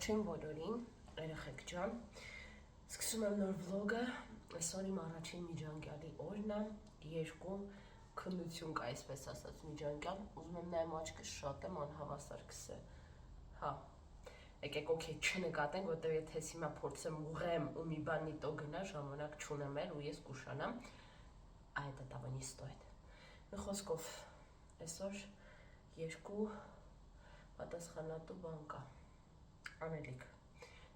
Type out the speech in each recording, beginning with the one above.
Ողջույն բոլորին, երեխեք ջան, սկսում եմ նոր վլոգը, այսօր իմ առաջին միջանկյալի օրն է, երկու քննություն կա, այսպես ասած միջանկյալ, ուզում եմ նայեմ աչքս շատ եմ անհավասար կսե, հա, եկեք օքեյ չնկատենք, որտեղ եթե հիմա փորձեմ ուղեմ ու մի բան նի տո գնա, ժամանակ չունեմ էլ ու ես կուշանամ, а это того не стоит, մի խոսքով, այսօր երկու պատասխանատու բան կա, անելիք,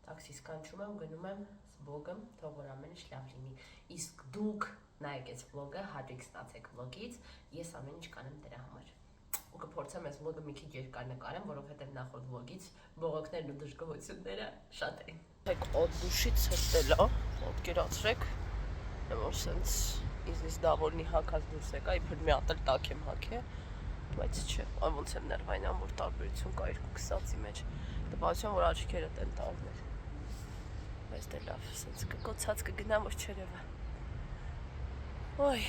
տաքսիս կանչում եմ, գնում եմ վլոգը, թող որ ամեն ինչ լավ լինի, իսկ դուք նայեք այս վլոգը, հաճույք ստացեք վլոգից, ես ամեն ինչ կանեմ դրա համար, ու կփորձեմ այս վլոգը մի քիչ երկար նկարեմ, որովհետև նախորդ վլոգից բողոքներն ու դժգոհությունները շատ էին։ Եք օդ դուշից հրտել է, պատկերացրեք, որ սենց իզնից դավորնի հակած դուրս եկա, իբր մի հատ էլ տաք եմ հագե, բայց չէ, ոնց եմ ներվայնան, որ տարբերություն կա երկու քսածի մեջ, տպասություն, որ աչքերդ են տարներ, բայց դե լավ, սենց կկոցած կգնամ, որ չերևա, ոյ,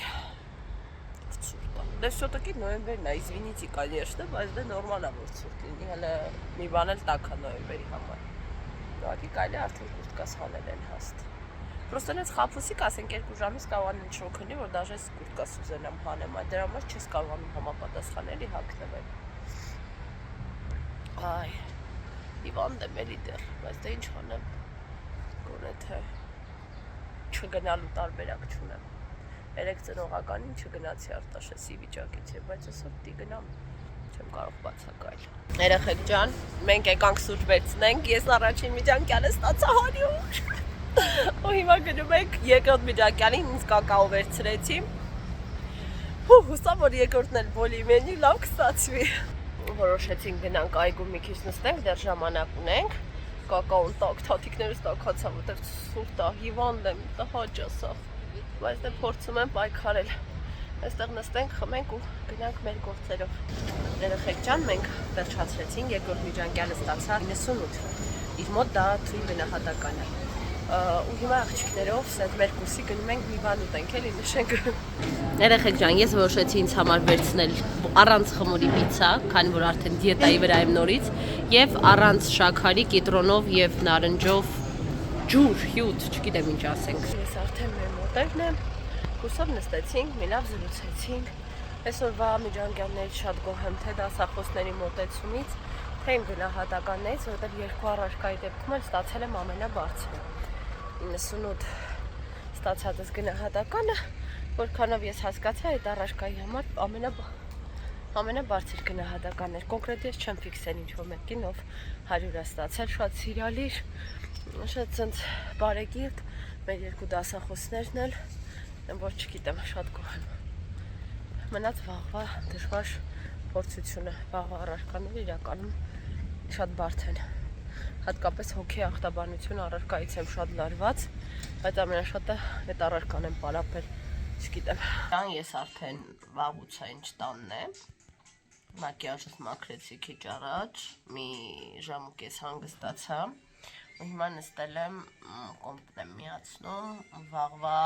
ցուրտ է, դե все-таки նոյեմբերն է, извините, конечно, բայց դե նորմալ է, որ ցուրտ լինի, հələ մի բան էլ տաք է նոյեմբերի համար, ուղղակի կարելի արդեն կուրտկաս հանել են հաստ, Պրոստը նենց խափուսիկ ասենք 2 ժամից կարողանում ինչ-որ քնի, որ դաժե կուրտկաս ուզենամ հանեմ, այդ դրա համար չես կարողանում համապատասխանել հագնվել, այ, հիվանդ եմ էլի դեռ, բայց դե ինչ հանեմ, գոնե թե չգնալու տարբերակ չունեմ, երեկ ծնողականին չգնացի Արտաշեսի վիճակից, բայց այսօր պիտի գնամ, չեմ կարող բացակայել։ Երեխեք ջան, մենք եկանք սուրճ վերցնենք, ես առաջին միջանկյալը ստացա 100 ու հիմա գնում ենք երկրորդ միջանկյալին, ինձ կակաո վերցրեցի, հուսամ, որ երկրորդն էլ բոլիմենի լավ կստացվի։ Որոշեցինք գնանք այգու մի քիչ նստենք, դեռ ժամանակ ունենք, կակաոն տակ, թաթիկներս տակացա, որտեղ սուրտ է, հիվանդ եմ, տհաճ է սա, բայց դե փորձում եմ պայքարել, այստեղ նստենք, խմենք ու գնանք մեր գործերով։ Երեխեք ջան, մենք վերջացրեցինք, երկրորդ միջանկյալը ստացա 98, իր մոտ դա թույլ գնահատական է։ Ու հիմա աղջիկներով սետ մեր կուրսի գնում ենք մի բան ուտենք, էլի նշենք։ Երեխեք ջան, ես որոշեցի ինձ համար վերցնել առանց խմորի պիցա, քանի որ արդեն դիետայի վրա եմ նորից, եւ առանց շաքարի, կիտրոնով եւ նարնջով ջուր, հյութ, չգիտեմ ինչ ասենք։ Ես արդեն մեր մոտերն եմ, կուրսով նստեցինք, մի լավ զրուցեցինք։ Այսօրվա միջանկյալներից շատ գոհ եմ թե դասախոսների մոտեցումից, թե իմ գնահատականներից, որովհետեւ երկու առարկայի դեպքում էլ ստացել եմ ամենաբարձրը։ 98 ստացածս գնահատականը, որքանով ես հասկացա, այդ առարկայի համար ամենաբարձր գնահատականն էր։ Կոնկրետ ես չեմ ֆիքսել ինչ-որ մեկին, ով 100 է ստացել, շատ սիրալիր, շատ ցենց բարեկիրթ, մեր երկու դասախոսներն էլ, որ չգիտեմ, շատ գոհ եմ։ Մնաց վաղվա դժվար փորձությունը, վաղվա առարկաները իրականում շատ բարդ են։ Հատկապես հոգի ախտաբանություն առարկայից եմ շատ լարված, բայց ամենաշատը այդ առարական եմ պարապել, չգիտեմ։ Ես արդեն վաղուց ինչ տանն է, մակիաժս մաքրեցի քիչ առաջ, մի ժամ ու կես հանգստացա, ու հիմա նստել եմ, կոմպն եմ միացնում, վաղվա,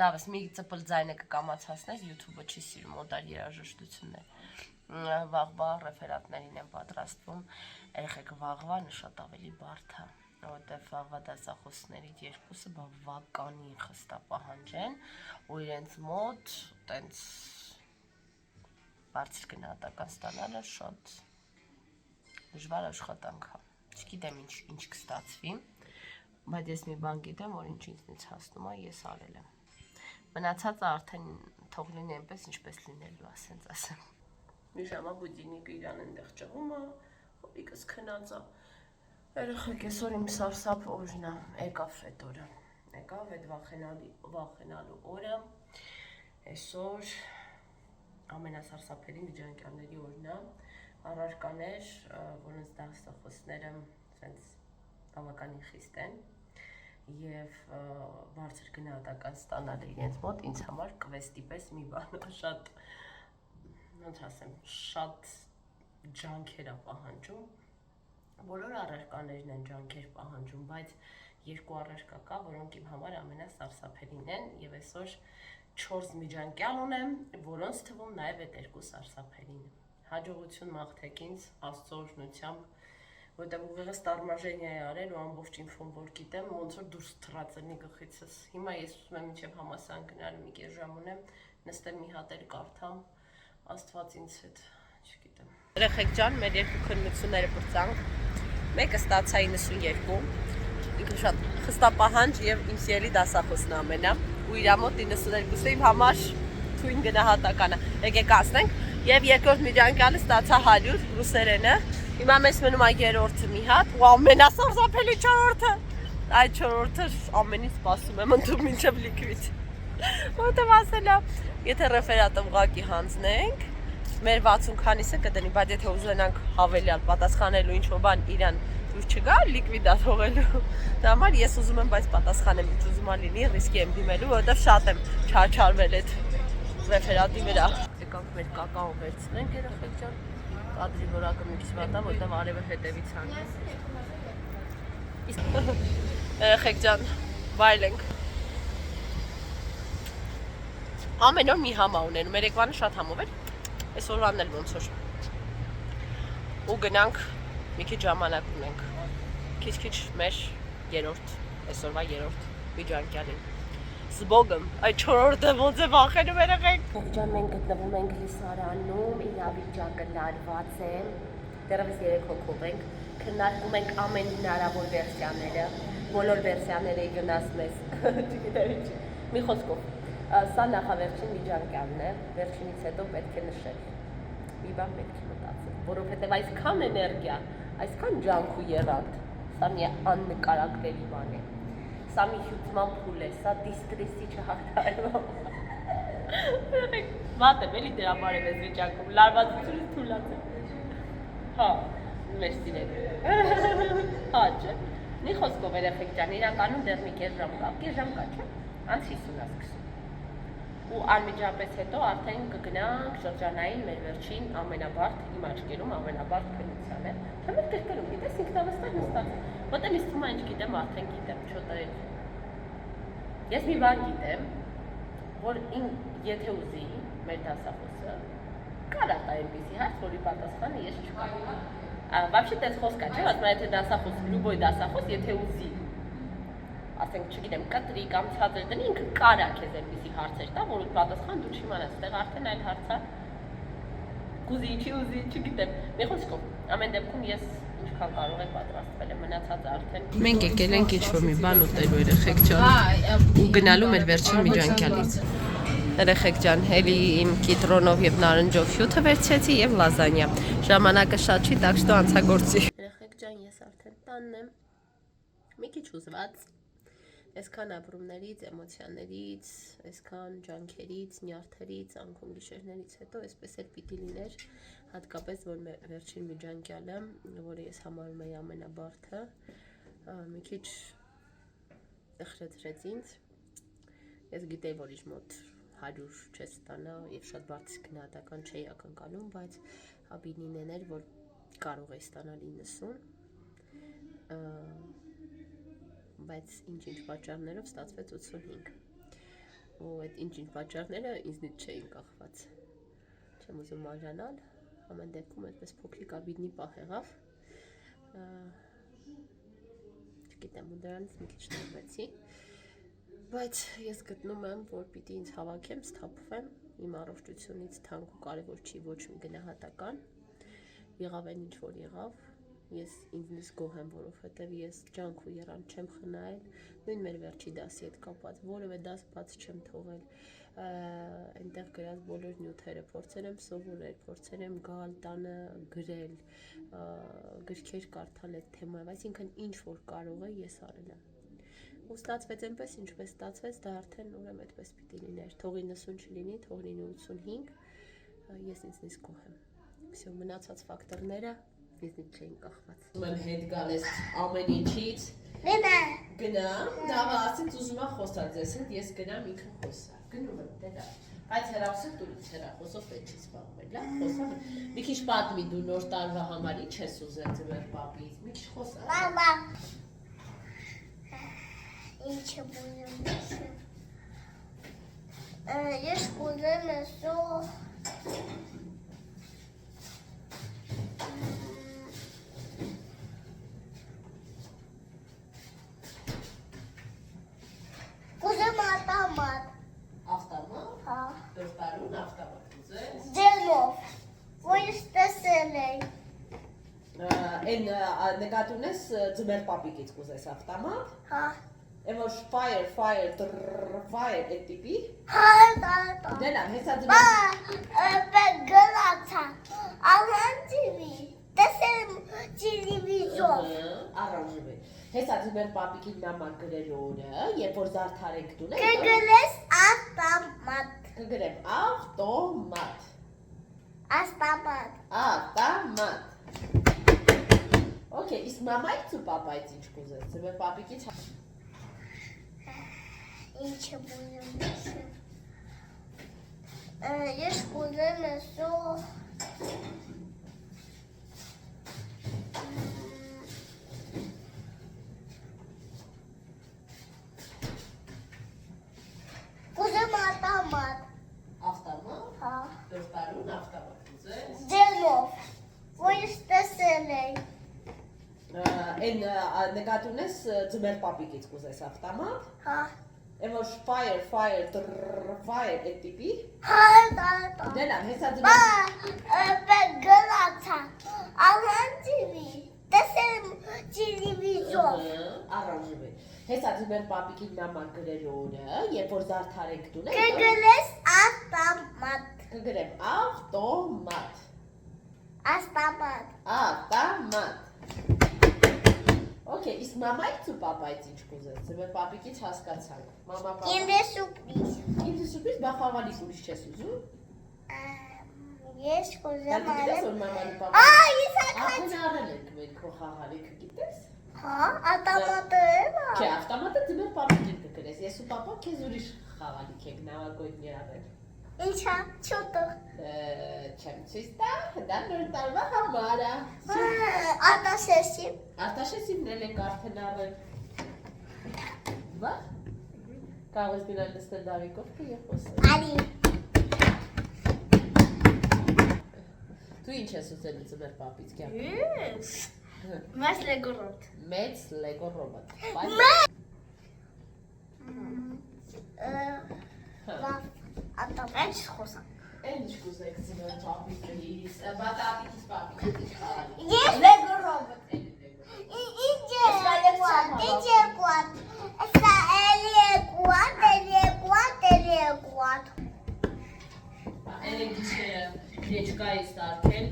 դավս մի ծպլ ձայնը կկամացացնես, YouTube-ը չի սիրում օտար երաժշտություններ, վաղվա ռեֆերատներին եմ պատրաստվում, երեխեք վաղվան շատ ավելի բարդ է, որովհետև վաղվա դասախոսներից երկուսը բավականին խստապահանջ են, ու իրենց մոտ տենց բարձր գնահատական ստանալը շատ դժվար աշխատանք է, չգիտեմ ինչ կստացվի, բայց ես մի բան գիտեմ, որ ինչ ինձնից հասնում է, ես արել եմ, մնացածը արդեն թող լինի այնպես, ինչպես լինելու է, ասենց ասեմ։ Մի ժամա բուդինիկը իրան այնտեղ ճղում է, հորիկս քնած է, երեխեք այսօր իմ սարսափ օրն է, եկավ այդ օրը, եկավ այդ վախենալու օրը, այսօր ամենասարսափելի միջանկյալների օրն է, առարկաներ, որոնց դասախոսները բավականին խիստ են և բարձր գնահատական ստանալը իրենց մոտ ինձ համար կվեստի պես մի բան շատ, ոնց ասեմ, շատ ջանքեր է պահանջում, բոլոր առարկաներն են ջանքեր պահանջում, բայց երկու առարկա կա, որոնք իմ համար ամենասարսափելին են և այսօր 4 միջանկյալ ունեմ, որոնց թվում նաև այդ երկու սարսափելին է։ Հաջողություն մաղթեք ինձ, Աստծո օրհնությամբ, որտեղ ուղեղս տարմաժենիա է արել ու ամբողջ ինֆոն որ գիտեմ, ոնց որ դուրս թռած էնի գլխիցս։ Հիմա ես ուզում եմ մինչև համասարան գնալու մի կես ժամ ունեմ, նստեմ մի հատ էլ կարդամ, Աստված ինձ հետ, չգիտեմ։ Երեխեք ջան, մեր երկու քննությունները բրծանք։ Մեկը ստացա 92, ինքը շատ խստապահանջ եւ իմ սիրելի դասախոսն ամենա, ու իր մոտ 92-ը իմ համար թույն գնահատականը։ Եկեք ասենք, եւ երկրորդ միջանկյալը ստացա 100 ռուսերենը։ Հիմա մեզ մնում է երրորդը մի հատ ու ամենասարսափելի չորրորդը։ Այդ չորրորդը ամենից սպասում եմ ընդդեմ մինչև լիկվիդ։ Որտեւ ասելա, եթե ռեֆերատը ուղակի հանձնենք, մեր 60 քանիսը կդնի, բայց եթե ուզենանք հավելյալ պատասխանելու ինչ-որ բան իրան դուրս չգա, լիկվիդա թողելու։ Դա համար ես ուզում եմ, բայց պատասխանեմ ինչ ուզում ա լինի, ռիսկի եմ դիմելու, որովհետեւ շատ եմ չարչարվել այդ ռեֆերատի վրա։ Եկանք մեր կակաոն վերցնենք երեխեք ջան։ Կադրի որակը մի քիչ վատա, որտեղ արևը հետևից հանի։ Երեխեք ջան, վայելենք։ Ամեն օր մի համ ա ունենում, երեկվանը շատ համով էր, այսօրվանն էլ ոնց որ։ Ու գնանք մի քիչ ժամանակ ունենք։ Քիչ-քիչ մեր երրորդ, այսօրվա երրորդ միջանկյալին։ Զբոգում, այդ չորրորդը ոնց է վախենում երեխեք։ Ջան, մենք գտնվում ենք լիսարանում, իրավիճակը լարված է, դեռևս 3 հոգով ենք, քննարկում ենք ամեն հնարավոր վերսիաները, բոլոր վերսիաները գնաց մեզ, չգիտեմ ինչ, մի խոսքով, սա նախավերջին միջանկյալն է, վերջինից հետո պետք է նշել, մի բան պետք է մտածել, որովհետև այսքան էներգիա, այսքան ջանք ու եռանդ, սա մի աննկարագրելի բան է։ Սա մի հյուծման փուլ է, սա դիստրեսի չհաղթայում։ Վատ եմ, էլի դրա բարև ես վիճակում, լարվածությունից թուլած է։ Հա, մեր սիրելի։ Հա, չէ։ Մի խոսքով երեխեք ջան, իրականում դեռ մի կես ժամ կա, չէ։ Անց 50-ա սկսում։ Ու անմիջապես հետո արդեն կգնանք շրջանային մեր վերջին ամենաբարդ, իմ աչքերում ամենաբարդ քննությանը։ Թե մեր կրկնում, գիտես, ինքնավստահ նստած։ Որտեղ ինձ թվում է ինչ գիտեմ, արդեն գիտեմ, չոտել։ Ես մի բան գիտեմ, որ եթե ուզի մեր դասախոսը կարա տա այնպիսի հարց, որի պատասխանը ես չկարողամ։ Вообще դες խոսքա չէ, ասում եմ, եթե դասախոս, լյուբոյ դասախոս, եթե ուզի, ասենք, չգիտեմ, կտրի կամ ցածր դնի, ինքը կարա քեզ այնպիսի հարցեր տա, որոց պատասխան դու չիմանաս, այդտեղ արդեն այլ հարց է։ Կուզի, չի ուզի, չգիտեմ։ Մի խոսքով, ամեն դեպքում ես ինչքան կարող եմ պատրաստվել եմ, մնացած արդեն։ Մենք եկել ենք ինչ-որ մի բան ուտելու երեխեք ջան, ու գնալու մեր վերջին միջանկյալից։ Երեխեք ջան, էլի իմ կիտրոնով եւ նարնջով հյութը վերցեցի եւ լազանյա։ Ժամանակը շատ չի, так что անցագործի։ Երեխեք ջան, ես արդեն տանն եմ։ Մի քիչ ուզված։ Այսքան ապրումներից, էմոցիաներից, այսքան ջանքերից, նյարդերից, անկում գիշերներից հետո այսպես էլ պիտի լիներ, հատկապես որ վերջին միջանկյալը, որը ես համարում եմ ամենաբարդը, մի քիչ տխրեցրեց ինձ։ Ես գիտեի, որ իր մոտ 100 չես ստանա եւ շատ բարձր գնահատական չէի ակնկալում, բայց հաբինին էր, որ կարող էի ստանալ 90, բայց ինչ-ինչ պատճառներով ստացվեց 85, ու այդ ինչ-ինչ պատճառները ինձնից չէին կախված, չեմ ուզում մանրանալ, ամեն դեպքում այդպես փոքրիկ աբիդնի պահ եղավ, չգիտեմ, ու դրանից մի քիչ նեղվեցի, բայց ես գտնում եմ, որ պիտի ինձ հավաքեմ, սթափվեմ, իմ առողջությունից թանկ ու կարևոր չի ոչ մի գնահատական, եղավ այն ինչ որ եղավ, ես ինձնից գոհ եմ, որովհետև ես ջանք ու եռանդ չեմ խնայել, նույն մեր վերջի դասի հետ կապված, որևէ դաս բաց չեմ թողել, այնտեղ գրած բոլոր նյութերը փորձել եմ սովորել, փորձել եմ գալ տանը գրել, գրքեր կարդալ այդ թեմայով, այսինքն ինչ որ կարող է ես արել եմ։ Ու ստացվեց այնպես, ինչպես ստացվեց, դա արդեն ուրեմն այդպես պիտի լիներ, թող 90 չլինի, թող լինի 85, ես ինձնից գոհ եմ։ Всё, մնացած ֆակտորները ինձնից չէին կախված։ Ուզում եմ հետ գալ այս ամեն ինչից։ Գնամ, դավա ասից ուզում եմ խոսալ ձեզ հետ, ես գնամ ինքը խոսա։ Գնում եմ, դե դա։ Բայց հեռախոսը դուրս հեռախոսով պետք չի զբաղվել, լավ, խոսամ։ Մի քիչ պատմի դու նոր տարվա համար ինչ ես ուզել ձեր պապից, մի քիչ խոսա։ Մամա։ Ինչ ուզում ես։ Ես ուզում եմ նկատի ունես ձմեր պապիկից կուզես ավտոմատ։ Հա։ Էմոջ fire, fire, այդ տիպի։ Հա, Դելա, հեսա ձմեր։ գլացա։ Ալանջիվի։ Տեսեմ տելևիզոր։ Առանջվի։ Հեսա ձմեր պապիկի նամակ գրելու օրը, երբ որ զարդարենք դու։ Կգրես ավտոմատ։ Կգրեմ ավտոմատ։ Ավտոմատ։ Okay, իսկ մամայից ու պապայից ինչ կուզես, ձմեր պապիկից։ Ինչը բուժում ես։ Ես կուզեմ էսո։ Կուզեմ ավտոմատ։ Ավտոմատ։ Հա։ Դրտարուն ավտոմատ կուզես։ Դելով։ Ոյս տեսել եմ։ Այն նկատի ունես ձմեր պապիկից կուզես ավտոմատ։ Հա։ Էմոջ fire, այդ տիպի։ Հա։ Դելա, հեսա ձմեր։ Գլացա։ Ալանջիվի։ Տեսեմ տելևիզոր։ Առանջվի։ Հեսա ձմեր պապիկի նամակ գրելու օրը, երբ որ զարդարենք դու։ Կգրես ավտոմատ։ Կգրեմ ավտոմատ։ Ավտոմատ։ Okay, իսկ մամայից ու պապայից ինչ կուզես, ձմեր պապիկից հասկացանք։ Մամա պապա։ Կինդեր սուրպրիզ։ Ինձ սուրպրիզ բախավալի ուրիշ չես ուզում։ Ես կուզեմ Գիտես արել։ որ մաման ու պապան։ Ես Ախեն առել ենք մենք քո խաղալիքը, գիտես։ Հա, ավտոմատը է։ Չէ, ավտոմատը ձմեր պապիկին կգրես։ Ես ու պապան քեզ ուրիշ խաղալիք եք նավագույնի առել։ Ինչա, չոտը։ Չեմ ցույց տա, դա նոր տարվա համար է։ Արտաշեսի։ Արտաշեսիվն էլ ենք արդեն առել։ Բա։ Կարող ես գնալ նստել Դավիկով եւ խոսել։ Ալի։ Դու ինչ ես ուզել ձմեր պապից կյանք։ Ես։ Մեծ լեգո ռոբոտ։ Մեծ լեգո ռոբոտ։ Լավ, ատամեջ խոսա։ Ինչ կուզեք ձմեր պապիկից, բատապիկից պապիկից խաղալի։ Ես լեգո ռոբոտ։ Ինչ է։ Սա էլի Երեք գիշերը եջկայի սարքել,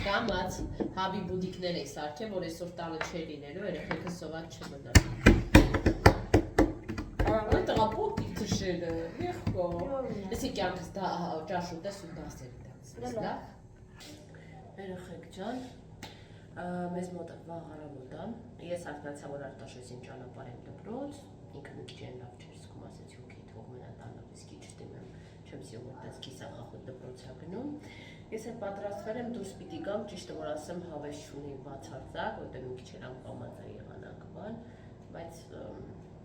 կամաց, հաբի բուդիկներ եք սարքել, որ այսօր տանը չէ լինելու, երեխեքը սոված չմնա։ Տղապոտ թշերը, եղկո։ Եսի կյանքս ճաշուտ ես ու դասերի դանցնես, լավ։ Երեխեք ջան, մեզ մոտ վաղ առավոտան, ես արթնացա, որ Արտաշեսին ճանապարհ եմ դպրոց, ինքը մի քիչ լավ չէր զգում, ասեցի օքեյ, թող մնա տանը, իսկ քիչ դիմեմ, չեմ սիրում այդպես կիսախախոտ դպրոցա գնում։ Ես էլ պատրաստվել եմ դուրս պիտի գամ, ճիշտը որ ասեմ, հավես չունի բացարձակ, որտեղ մի քիչ էլ անկամած է եղանակ բան, բայց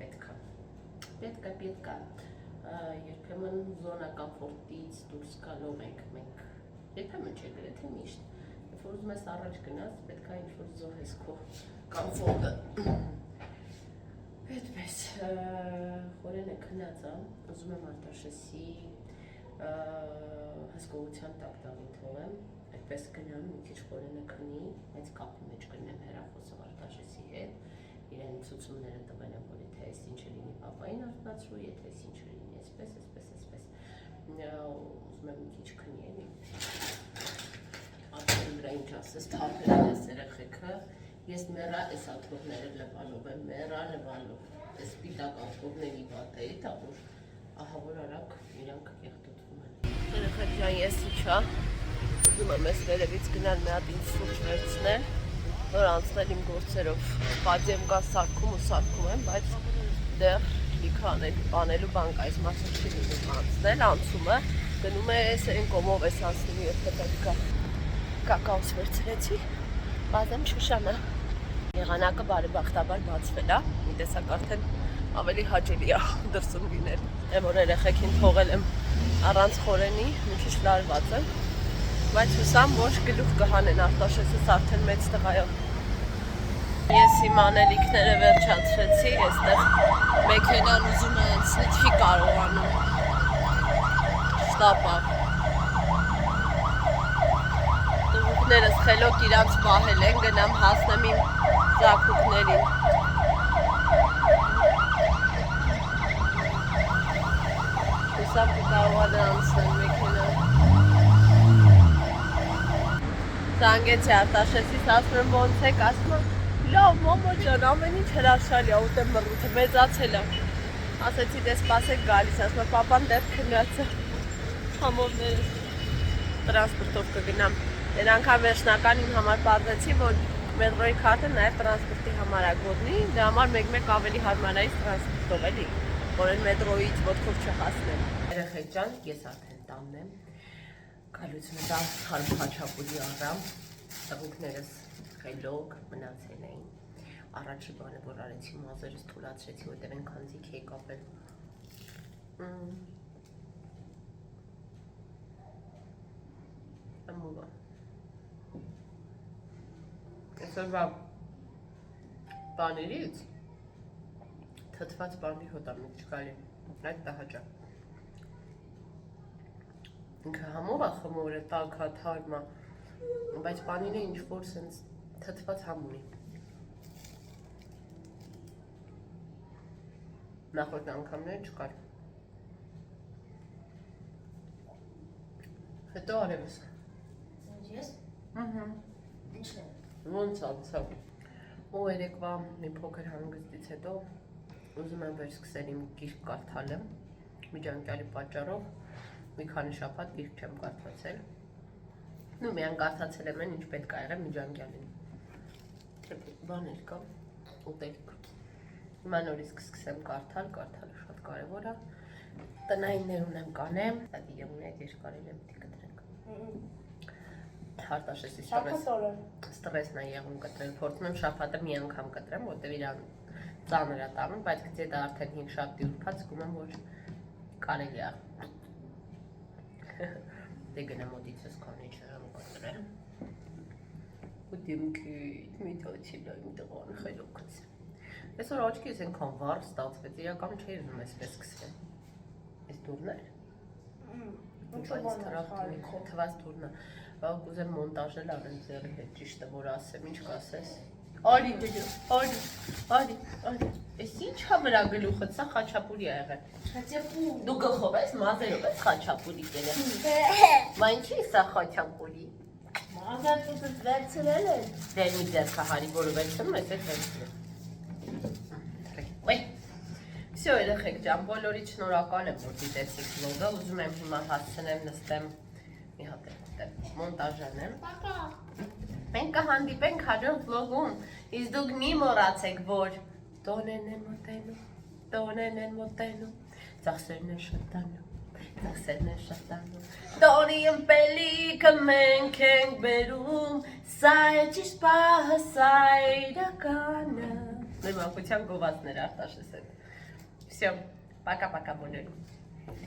պետք է։ Երբեմն զոնա կոմֆորտից դուրս գալով ենք մենք, երբեմն չէ գրեթե միշտ, երբ որ ուզում ես առաջ գնաս, պետք է ինչ-որ զոհես քո կոմֆորտը։ Այդպես, խորենը քնած է, ուզում եմ Արտաշեսի հսկողության տակ տալի թողեմ, այդպես գնամ, մի քիչ խորենը քնի, այս կապի մեջ գնեմ հեռախոսով Արտաշեսի հետ, իրեն ցուցումները տվել եմ, որ եթե այս ինչը լինի պապային արթնացրու, եթե այս ինչը լինի այսպես, ուզում եմ մի քիչ քնի էլի։ Ատեն դրա ինչ ասես, թափել ես երեխեքը, ես մեռա այս աթոռները լվալով եմ, մեռա լվալով, այս պիտակ աթոռների վատեի տաղուր, ահա որ արագ իրանք կեղտոտվում են։ Երեխեք ջան, ես իչա, ուզում եմ ես վերևից գնալ մի հատ ինձ սուրճ վերցնել, որ անցնել իմ գործերով, պատիեմ կա սարքում եմ, բայց դեռ լիքը անելու բան կա, այս մասը չի լինում անցնել, անցումը, գնում է ես այն կոմով ես անցնում, եթե պետք է կակաոս վերցրեցի, բազեմ Շուշանը, եղանակը բարեբախտաբար բացվել է, մի տեսակ արդեն ավելի հաճելի է դրսում լինել, եմ որ երեխեքին թողել եմ առանց խորենի, մի քիչ լարված եմ, բայց հուսամ, որ գլուխ կհանեն Արտաշեսս արդեն մեծ տղայով։ Ես իմ անելիքները վերջացրեցի, այստեղ մեքենան ուզում է անցնել, չի կարողանում։ Շտապա։ Տղուկներս խելոք իրանց պահել են, գնամ հասնեմ իմ Զաքուկներին։ Հուսամ կկարողանա անցնել մեքենան։ Զանգեցի Արտաշեսից, ասում եմ ոնց եք, ասում եմ լավ մամա ջան, ամեն ինչ հրաշալի է, ուտեմ մռութը մեծացել է։ Ասեցի դե սպասեք գալիս, ասում եմ պապան դեռ քնած է։ Համովները տրանսպորտով կգնամ։ Դեն անգամ վերջնական իմ համար պարզեցի, որ մետրոյի քարտը նաև տրանսպորտի համար է գոտնի, դրա համար մեկ-մեկ ավելի հարմար է տրանսպորտով էլի, որ այն մետրոյից ոտքով չխասնեմ։ Երեխեք ջան, ես արդեն տանն եմ։ Գալուց մեծ թարմ խաչապուրի առամ, տղուկներս խելոք մնացել էին։ Առաջի բանը, որ արեցի, մազերս թուլացրեցի, որտեղ այնքան ձիգ էի կապել։ Ամուղա։ Այսօրվա բաներից թթված բանի հոտամիտ չկալի, այդ տահաճա։ Ինքը համով է խմոր է, տաք է, թարմ է, բայց բանին է ինչ-որ սենց թթված համ ունի։ Նախորդ անգամները չկար։ Հետո արևս։ Ես։ Ինչ է։ Ոնց անցավ։ Ու երեկվա մի փոքր հանգստից հետո ուզում եմ վերսկսել իմ գիրք կարդալը, միջանկյալի պատճառով մի քանի շաբաթ գիրք չեմ կարդացել։ Նու միան կարդացել եմ ինչ պետք է եղել միջանկյալին։ Բաներ կա, ուտելիք։ Հիմա նորից կսկսեմ կարդալ, կարդալը շատ կարևոր է։ Տնայիններ ունեմ կանեմ, այդ եղունի այդ երկարել եմ պիտի կտրենք։ Արտաշեսի ստրեսն է եղուն կտրել, փորձում եմ շաբաթը մի անգամ կտրեմ, որտեղ իրան ծանր է տանում, բայց գցե դա արդեն 5 շաբթի ուրբաթ զգում եմ, որ կարելի է։ Դե գնամ մոտիցս քանի չեմ կտրել։ Ու դիմքից մի թոչիլ իմ տղան խելոքից։ Այսօր աչքիս այնքան վառ ստացվեց, իրական չէի ուզում այսպես սկսել։ Այս դուրն էր։ Թված դուրն է։ Կուզեմ մոնտաժել անեմ ձերի հետ ճիշտը, որ ասեմ, ինչ կասես։ Արի, այս ինչ հա վրա գլուխը, սա խաչապուրի է եղել։ Դու գլխով ես, մազերով ես խաչապուրի կերել։ Մա ինչի սա խաչապուրի։ Մազատուտս վերցրել են։ Դեր մի ձերքա հարի, որը վերցնում ես, այդ վերցնում։ Ոյ, վսյո երեխեք ջան, բոլորի շնորհակալ եմ, որ դիտեցիք վլոգը, ուզում եմ հիմա հասցնեմ նստեմ մի հատ մոնտաժանեմ։ Մենք կհանդիպենք հաջորդ վլոգում, իսկ դուք մի մոռացեք, որ տոնեն են մոտենում, ծախսերն են շատանում, տոնի ըմպելիքը մենք ենք բերում, սա է ճիշտ պահը, սա է իրականը։ Մեր մանկության գովազդներ Արտաշես հետ։ Վսյո, պակա բոլորին։